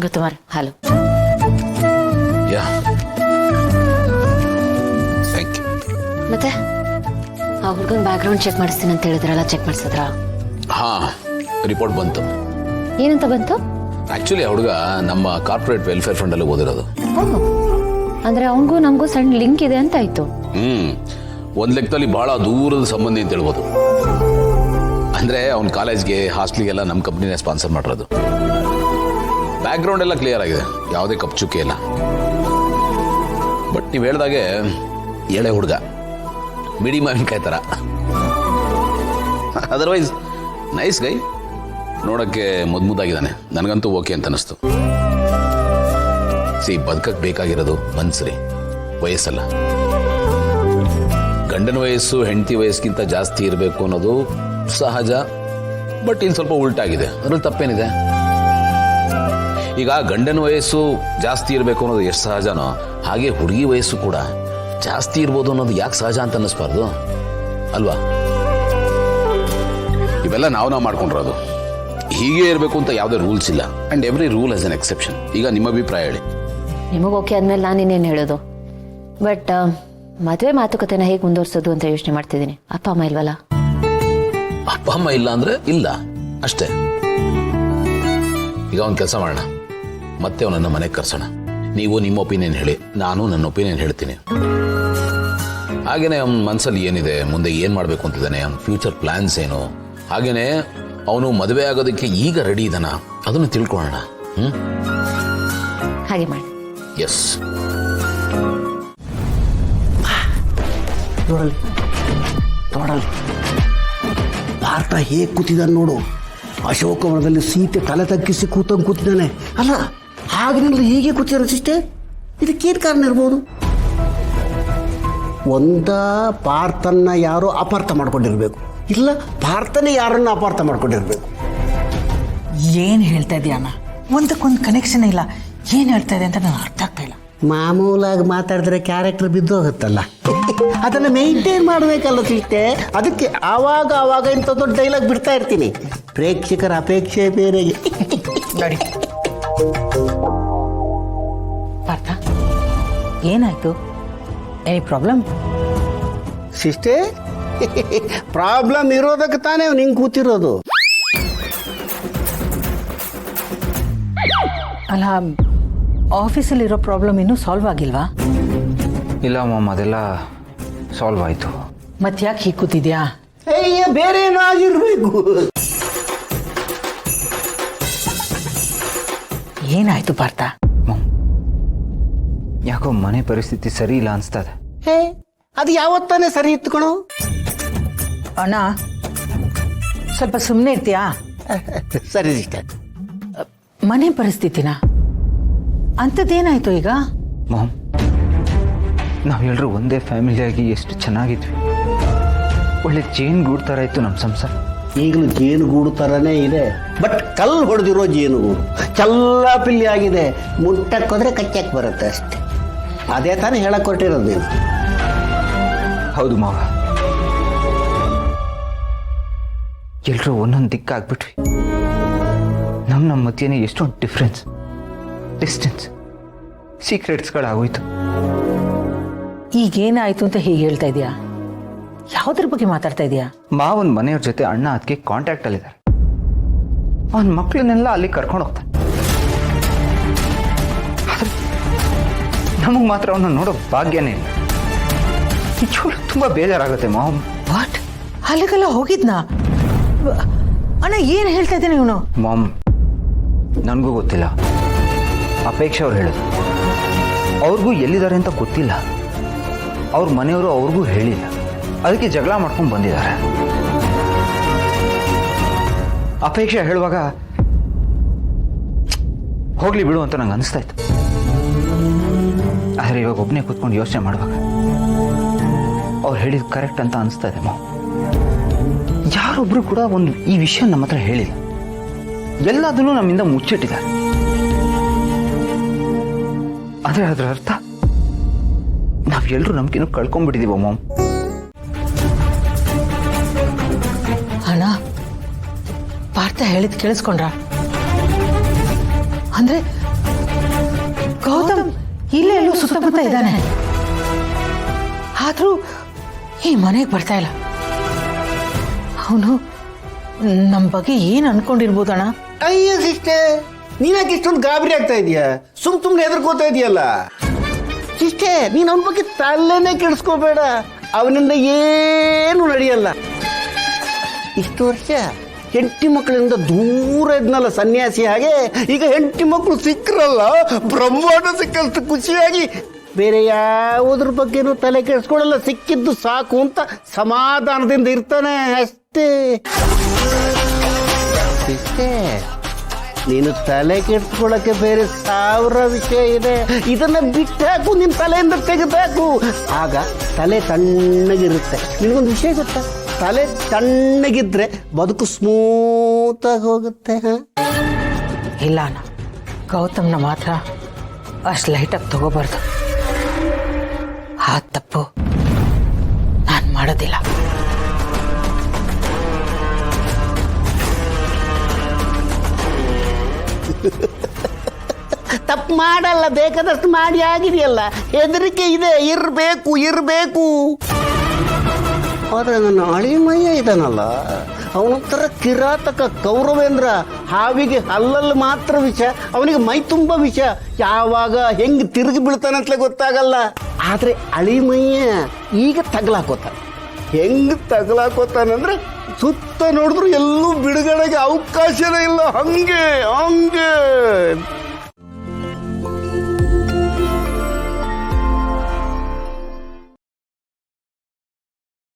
ಗೊತ್ತುಮಾರ್ ಹಾಲು. Yeah thank you. ಮತ್ತೆ ಆ ಹುಡುಗನ ಬ್ಯಾಕ್ಗ್ರೌಂಡ್ ಚೆಕ್ ಮಾಡಿಸ್ತೀನಿ ಅಂತ ಹೇಳಿದ್ರಲ್ಲ, ಚೆಕ್ ಮಾಡಿಸಿದ್ರಾ? ಹಾ, ರಿಪೋರ್ಟ್ ಬಂತು. ಏನಂತ ಬಂತು? ಆಕ್ಚುಲಿ ಆ ಹುಡುಗ ನಮ್ಮ ಕಾರ್ಪೊರೇಟ್ ವೆಲ್ಫೇರ್ ಫಂಡ್ ಅಲ್ಲಿ ಓದಿರೋದು. ಅಂದ್ರೆ ಅವನಿಗೂ ನಮಗೂ ಸಣ್ಣ ಲಿಂಕ್ ಇದೆ ಅಂತ ಆಯ್ತು. ಒಂದ್ ಲೆಕ್ಕದಲ್ಲಿ ಬಹಳ ದೂರದ ಸಂಬಂಧಿ ಅಂತ ಹೇಳ್ಬೋದು. ಅಂದ್ರೆ ಅವ್ನ ಕಾಲೇಜ್ಗೆ ಹಾಸ್ಟೆಲ್ಗೆಲ್ಲ ನಮ್ಮ ಕಂಪ್ನಿನೇ ಸ್ಪಾನ್ಸರ್ ಮಾಡಿರೋದು. ಬ್ಯಾಕ್ ಗ್ರೌಂಡ್ ಎಲ್ಲ ಕ್ಲಿಯರ್ ಆಗಿದೆ, ಯಾವುದೇ ಕಪ್ಚುಕ್ಕೆ ಇಲ್ಲ. ಬಟ್ ನೀವು ಹೇಳ್ದಾಗೆ ಎಳೆ ಹುಡುಗ, ಬಿಡಿ ಮಾವಿನಕಾಯಿ ತರ. ಅದರ್ವೈಸ್ ನೈಸ್ ಗೈ, ನೋಡಕ್ಕೆ ಮುದ್ದಾಗಿದ್ದಾನೆ. ನನಗಂತೂ ಓಕೆ ಅಂತ ಅನಿಸ್ತು. ಬದುಕಕ್ಕೆ ಬೇಕಾಗಿರೋದು ಮನ್ಸರಿ, ವಯಸ್ಸಲ್ಲ. ಗಂಡನ ವಯಸ್ಸು ಹೆಂಡತಿ ವಯಸ್ಸಿಗಿಂತ ಜಾಸ್ತಿ ಇರಬೇಕು ಅನ್ನೋದು ಸಹಜ. ಬಟ್ ಇಲ್ಲಿ ಸ್ವಲ್ಪ ಉಲ್ಟಾಗಿದೆ, ಅದ್ರಲ್ಲಿ ತಪ್ಪೇನಿದೆ? ಈಗ ಗಂಡನ ವಯಸ್ಸು ಜಾಸ್ತಿ ಇರಬೇಕು ಅನ್ನೋದು ಎಷ್ಟು ಸಹಜನೋ, ಹಾಗೆ ಹುಡುಗಿ ವಯಸ್ಸು ಕೂಡ ಜಾಸ್ತಿ ಇರ್ಬೋದು ಅನ್ನೋದು ಯಾಕೆ ಸಹಜ ಅಂತ ಅನ್ನಿಸ್ಬಾರ್ದು ಅಲ್ವಾ? ಇವೆಲ್ಲ ನಾವು ಮಾಡ್ಕೊಂಡಿರೋದು. ಹೀಗೆ ಇರಬೇಕು ಅಂತ ಯಾವುದೇ ರೂಲ್ಸ್ ಇಲ್ಲ. And every rule has an exception. ಈಗ ನಿಮ್ಮ ಅಭಿಪ್ರಾಯ ಹೇಳಿ. ನಿಮಗೆ ಓಕೆ ಆದ್ಮೇಲೆ ನಾನು ಇನ್ನೇನು ಹೇಳೋದು? ಬಟ್ ಮದುವೆ ಮಾತುಕತೆನ ಹೇಗೆ ಮುಂದುವರ್ಸೋದು ಅಂತ ಯೋಚನೆ ಮಾಡ್ತಿದ್ದೀನಿ. ಅಪ್ಪ ಅಮ್ಮ ಇಲ್ವಲ್ಲ? ಅಪ್ಪ ಅಮ್ಮ ಇಲ್ಲ ಅಂದ್ರೆ ಇಲ್ಲ ಅಷ್ಟೇ. ಈಗ ಒಂದು ಕೆಲಸ ಮಾಡೋಣ, ಮತ್ತೆ ಅವನನ್ನ ಮನೆಗೆ ಕರ್ಸೋಣ. ನೀವು ನಿಮ್ಮ ಒಪಿನಿಯನ್ ಹೇಳಿ, ನಾನು ನನ್ನ ಒಪಿನಿಯನ್ ಹೇಳ್ತೀನಿ. ಹಾಗೇನೆ ಅವನ ಮನಸ್ಸಲ್ಲಿ ಏನಿದೆ, ಮುಂದೆ ಏನ್ ಮಾಡ್ಬೇಕು ಅಂತಿದ್ದಾನೆ, ಅವನ ಫ್ಯೂಚರ್ ಪ್ಲಾನ್ಸ್ ಏನು, ಹಾಗೇನೆ ಅವನು ಮದುವೆ ಆಗೋದಕ್ಕೆ ಈಗ ರೆಡಿ ಇದ್ದಾನ, ಅದನ್ನು ತಿಳ್ಕೊಳ್ಳೋಣ. ಹಾಗೆ ಮಾಡಿ. ಎಸ್. ನೋಡಲ್ಲಿ ಭಾರತ ಹೇಗೆ ಕೂತಿದ್ದಾನೆ ನೋಡು. ಅಶೋಕವನದಲ್ಲಿ ಸೀತೆ ತಲೆ ತಗ್ಗಿಸಿ ಕೂತಿದ್ದಾನೆ. ಅಲ್ಲ, ಆಗಿನಿಂದ ಹೀಗೆ ಕೂತಿದ್ದಾರೆ ಸಿಸ್ಟರ್. ಇದಕ್ಕೇನು ಕಾರಣ ಇರ್ಬೋದು? ಒಂದ ಭಾರತನ್ನ ಯಾರೋ ಅಪಾರ್ಥ ಮಾಡ್ಕೊಂಡಿರ್ಬೇಕು, ಇಲ್ಲ ಭಾರತನೇ ಯಾರನ್ನ ಅಪಾರ್ಥ ಮಾಡ್ಕೊಂಡಿರ್ಬೇಕು. ಏನು ಹೇಳ್ತಾ ಇದೆಯಣ್ಣ? ಒಂದಕ್ಕೊಂದು ಕನೆಕ್ಷನ್ ಇಲ್ಲ. ಏನು ಹೇಳ್ತಾ ಇದೆ ಅಂತ ನನಗೆ ಅರ್ಥ ಆಗ್ತಾ ಇಲ್ಲ. ಮಾಮೂಲಾಗಿ ಮಾತಾಡಿದ್ರೆ ಕ್ಯಾರೆಕ್ಟರ್ ಬಿದ್ದೋಗುತ್ತಲ್ಲ, ಅದನ್ನು ಮೇಂಟೈನ್ ಮಾಡಬೇಕಲ್ಲ ಸಿಸ್ಟೆ. ಅದಕ್ಕೆ ಆವಾಗ ಇಂಥ ದೊಡ್ಡ ಡೈಲಾಗ್ ಬಿಡ್ತಾ ಇರ್ತೀನಿ. ಪ್ರೇಕ್ಷಕರ ಅಪೇಕ್ಷೆ ಬೇರೆ. ನೋಡಿ ಪಾರ್ಥ, ಏನಾಯ್ತು? Any problem? ಸಿಸ್ಟೆ, ಪ್ರಾಬ್ಲಮ್ ಇರೋದಕ್ಕೆ ತಾನೇ ನಿಂಗೆ ಕೂತಿರೋದು. ಅಲ್ಲ, ಆಫೀಸಲ್ಲಿರೋ ಪ್ರಾಬ್ಲಮ್ ಇನ್ನೂ ಸಾಲ್ವ್ ಆಗಿಲ್ವಾ? ಇಲ್ಲ ಮಾಮ್, ಅದೆಲ್ಲ ಸಾಲ್ವ್ ಆಯಿತು. ಮತ್ತೆ ಯಾಕೆ ಹೀಗೆ ಕೂತಿದ್ಯಾ? ಅಯ್ಯ, ಬೇರೆ ಏನೋ ಆಗಿರ್ಬೇಕು. ಏನಾಯ್ತು ಪಾರ್ಥ? ಮಾಮ್, ಯಾಕೋ ಮನೆ ಪರಿಸ್ಥಿತಿ ಸರಿ ಇಲ್ಲ ಅನಿಸ್ತದೆ. ಹೇ, ಅದು ಯಾವತ್ತಾನೆ ಸರಿ ಇತ್ಕೊಣೋ. ಅಣ್ಣ, ಸ್ವಲ್ಪ ಸುಮ್ಮನೆ ಇರ್ತೀಯಾ? ಸರಿ ಸಿಸ್ಟರ್. ಮನೆ ಪರಿಸ್ಥಿತಿನ ಅಂಥದ್ದೇನಾಯ್ತು ಈಗ? ಮಾಮ್, ನಾವೆಲ್ಲರೂ ಒಂದೇ ಫ್ಯಾಮಿಲಿಯಾಗಿ ಎಷ್ಟು ಚೆನ್ನಾಗಿದ್ವಿ. ಒಳ್ಳೆ ಜೇನು ಗೂಡು ಥರ ಇತ್ತು ನಮ್ಮ ಸಂಸಾರ. ಈಗಲೂ ಜೇನುಗೂಡು ಥರನೇ ಇದೆ, ಬಟ್ ಕಲ್ಲು ಹೊಡೆದಿರೋ ಜೇನುಗೂಡು ಚಲ್ಲಾಪಿಲ್ಲಿ ಆಗಿದೆ. ಮುಟ್ಟಕ್ಕೆ ಹೋದ್ರೆ ಕಚ್ಚಕ್ಕೆ ಬರುತ್ತೆ ಅಷ್ಟೇ. ಅದೇ ತಾನೇ ಹೇಳಕ್ ಕೊಟ್ಟಿರೋದು ನೀವು. ಹೌದು ಮಾವ, ಎಲ್ಲರೂ ಒಂದೊಂದು ದಿಕ್ಕಾಗ್ಬಿಟ್ವಿ. ನಮ್ಮ ಮಧ್ಯೆನೇ ಎಷ್ಟೊಂದು ಡಿಫ್ರೆನ್ಸ್, ಡಿಸ್ಟೆನ್ಸ್, ಸೀಕ್ರೆಟ್ಸ್ಗಳಾಗೋಯ್ತು. ಈಗೇನಾಯ್ತು ಅಂತ ಹೀಗೆ ಹೇಳ್ತಾ ಇದೀಯಾ? ಯಾವುದ್ರ ಬಗ್ಗೆ ಮಾತಾಡ್ತಾ ಇದೀಯಾ? ಮಾವನ ಮನೆಯವ್ರ ಜೊತೆ ಅಣ್ಣ ಅದಕ್ಕೆ ಕಾಂಟ್ಯಾಕ್ಟಲ್ಲಿದ್ದಾರೆ. ಅವನ ಮಕ್ಕಳನ್ನೆಲ್ಲ ಅಲ್ಲಿ ಕರ್ಕೊಂಡು ಹೋಗ್ತಾನೆ. ಆದ್ರೆ ನಮಗೆ ಮಾತ್ರ ಅವನ್ನ ನೋಡೋ ಭಾಗ್ಯನೇ ಇಲ್ಲ. ನಿಜವಾಗ್ಲೂ ತುಂಬ ಬೇಜಾರಾಗುತ್ತೆ ಮಾವ್. ವಾಟ್? ಅಲ್ಲಿಗೆಲ್ಲ ಹೋಗಿದ್ನಾ? ಅಣ್ಣ, ಏನು ಹೇಳ್ತಾ ಇದ್ದೇನೆ ಇವನು? ಮಾಮ್, ನನಗೂ ಗೊತ್ತಿಲ್ಲ. ಅಪೇಕ್ಷೆ ಅವ್ರು ಹೇಳಿದ್ರು. ಅವ್ರಿಗೂ ಎಲ್ಲಿದ್ದಾರೆ ಅಂತ ಗೊತ್ತಿಲ್ಲ. ಅವ್ರ ಮನೆಯವರು ಅವ್ರಿಗೂ ಹೇಳಿಲ್ಲ. ಅದಕ್ಕೆ ಜಗಳ ಮಾಡ್ಕೊಂಡು ಬಂದಿದ್ದಾರೆ. ಅಪೇಕ್ಷೆ ಹೇಳುವಾಗ ಹೋಗ್ಲಿ ಬಿಡು ಅಂತ ನಂಗೆ ಅನಿಸ್ತಾ ಇತ್ತು. ಆದರೆ ಇವಾಗ ಒಬ್ಬನೇ ಕೂತ್ಕೊಂಡು ಯೋಚನೆ ಮಾಡುವಾಗ ಅವ್ರು ಹೇಳಿದ್ ಕರೆಕ್ಟ್ ಅಂತ ಅನಿಸ್ತಾ ಇದೆ ಮಾವು. ಯಾರೊಬ್ರು ಕೂಡ ಈ ವಿಷಯ ನಮ್ಮ ಹತ್ರ ಹೇಳಿಲ್ಲ. ಎಲ್ಲದನ್ನೂ ನಮ್ಮಿಂದ ಮುಚ್ಚಿಟ್ಟಿದ್ದಾರೆ. ಆದರೆ ಅದರ ಅರ್ಥ ನಾವೆಲ್ಲರೂ ನಂಬಿಕೆನೂ ಕಳ್ಕೊಂಡ್ಬಿಟ್ಟಿದೀವ ಮಾಮ್. ಅಣ್ಣ, ಪಾರ್ಥ ಹೇಳಿದ್ ಕೇಳಿಸ್ಕೊಂಡ್ರ? ಅಂದ್ರೆ ಇಲ್ಲೇ ಎಲ್ಲೋ ಸುತ್ತಮುತ್ತ ಇದ್ದಾನೆ. ಆದ್ರೂ ಈ ಮನೆಗೆ ಬರ್ತಾ ಇಲ್ಲ. ಅವನು ನಮ್ಮ ಬಗ್ಗೆ ಏನ್ ಅನ್ಕೊಂಡಿರ್ಬೋದಣ್ಣ? ಅಯ್ಯ ಸಿಸ್ಟರ್, ನೀನಾಕೆ ಇಷ್ಟೊಂದು ಗಾಬರಿ ಆಗ್ತಾ ಇದೀಯಾ? ಸುಮ್ಮನೆ ಹೆದರ್ಕೋತಾ ಇದೆಯಲ್ಲ. ಸಿಸ್ಟರ್, ನೀನು ಅವನ ಬಗ್ಗೆ ತಲೆನೇ ಕೆಡಿಸ್ಕೋಬೇಡ. ಅವನಿಂದ ಏನು ನಡೆಯಲ್ಲ. ಇಷ್ಟು ವರ್ಷ ಹೆಂಡತಿ ಮಕ್ಕಳಿಂದ ದೂರ ಇದ್ನಲ್ಲ ಸನ್ಯಾಸಿ ಹಾಗೆ, ಈಗ ಹೆಂಡತಿ ಮಕ್ಕಳು ಸಿಕ್ಕರಲ್ಲ, ಬ್ರಹ್ಮಾಂಡ ಸಿಕ್ಕಷ್ಟು ಖುಷಿಯಾಗಿ ಬೇರೆ ಯಾವುದ್ರ ಬಗ್ಗೆನೂ ತಲೆ ಕೆಡಿಸ್ಕೊಳಲ್ಲ. ಸಿಕ್ಕಿದ್ದು ಸಾಕು ಅಂತ ಸಮಾಧಾನದಿಂದ ಇರ್ತಾನೆ ಅಷ್ಟೇ. ನೀನು ತಲೆ ಕೆಡಿಸ್ಕೊಳ್ಳೋಕೆ ಬೇರೆ 1000 ವಿಷಯ ಇದೆ. ಇದನ್ನ ಬಿಟ್ಟಾಕು, ನಿನ್ನ ತಲೆಯಿಂದ ತೆಗೆದಾಕು, ಆಗ ತಲೆ ತಣ್ಣಗಿರುತ್ತೆ. ನಿನಗೊಂದು ವಿಷಯ ಗೊತ್ತಾ? ತಲೆ ತಣ್ಣಗಿದ್ರೆ ಬದುಕು ಸ್ಮೂತಾಗಿ ಹೋಗುತ್ತೆ. ಇಲ್ಲ ಅಣ್ಣ, ಗೌತಮ್ನ ಮಾತ್ರ ಅಷ್ಟು ಲೈಟಾಗಿ ತಗೋಬಾರ್ದು. ಆ ತಪ್ಪು ನಾನು ಮಾಡೋದಿಲ್ಲ. ತಪ್ಪು ಮಾಡಲ್ಲ, ಬೇಕಾದಷ್ಟು ಮಾಡಿ ಆಗಿದೆಯಲ್ಲ. ಹೆದರಿಕೆ ಇದೆ, ಇರಬೇಕು. ಆದರೆ ನನ್ನ ಅಳಿಮಯ್ಯ ಇದಾನಲ್ಲ, ಅವನೊಂಥರ ಕಿರಾತಕ, ಕೌರವೇಂದ್ರ. ಹಾವಿಗೆ ಅಲ್ಲಲ್ಲಿ ಮಾತ್ರ ವಿಷ, ಅವನಿಗೆ ಮೈ ತುಂಬ ವಿಷ. ಯಾವಾಗ ಹೆಂಗೆ ತಿರುಗಿ ಬೀಳ್ತಾನಂತಲೇ ಗೊತ್ತಾಗಲ್ಲ. ಆದರೆ ಅಳಿಮಯ್ಯ ಈಗ ತಗಲಾಕೋತಾನೆ. ಹೆಂಗೆ ತಗಲಾಕೋತಾನಂದ್ರೆ ಸುತ್ತ ನೋಡಿದ್ರು ಎಲ್ಲೂ ಬಿಡುಗಡೆಗೆ ಅವಕಾಶನೇ ಇಲ್ಲ. ಹಂಗೆ